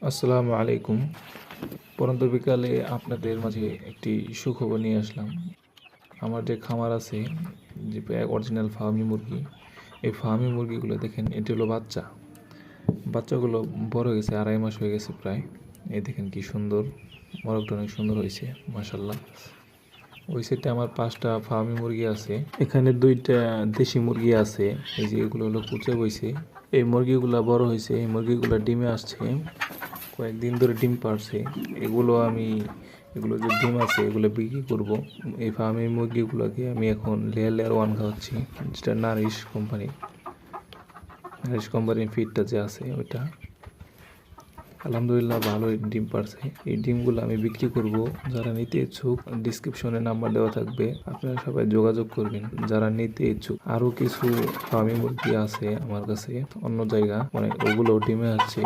আসসালামু আলাইকুম। পড়ন্ত বিকালে আপনাদের মাঝে একটি সুখবর নিয়ে আসলাম। আমার যে খামার আছে, যে অরিজিনাল ফার্মি মুরগি, এই ফার্মি মুরগিগুলো দেখেন এটি হলো বাচ্চা। বাচ্চাগুলো বড় হয়ে গেছে, 2.5 মাস হয়ে গেছে প্রায়। এই দেখেন কি সুন্দর, মোরগটা অনেক সুন্দর হয়েছে মাশাল্লাহ। ওই সাইডে আমার 5টা ফার্মি মুরগি আছে, এখানে 2টা দেশি মুরগি আছে। এই যে এগুলো হলো কুচে বইছে। এই মুরগিগুলা বড় হয়েছে, এই মুরগিগুলা ডিমে আসছে, কয়েকদিন ধরে ডিম পাড়ছে। এগুলো যে ডিম আছে এগুলো বিক্রি করব। এই ফার্মের মুরগিগুলোকে আমি এখন লেয়ার 1 খাওয়াচ্ছি, যেটা নারিশ কোম্পানির ফিডটা যে আছে ওইটা। আলহামদুলিল্লাহ ভালোই ডিম পারছে। এই ডিমগুলো আমি বিক্রি করব। যারা নিতে ইচ্ছুক ডিসক্রিপশনে নাম্বার দেওয়া থাকবে, আপনারা সবাই যোগাযোগ করবেন যারা নিতে ইচ্ছুক। আরও কিছু ফার্মি মুরগি আছে আমার কাছে অন্য জায়গা, মানে ওগুলো ডিমে আছে।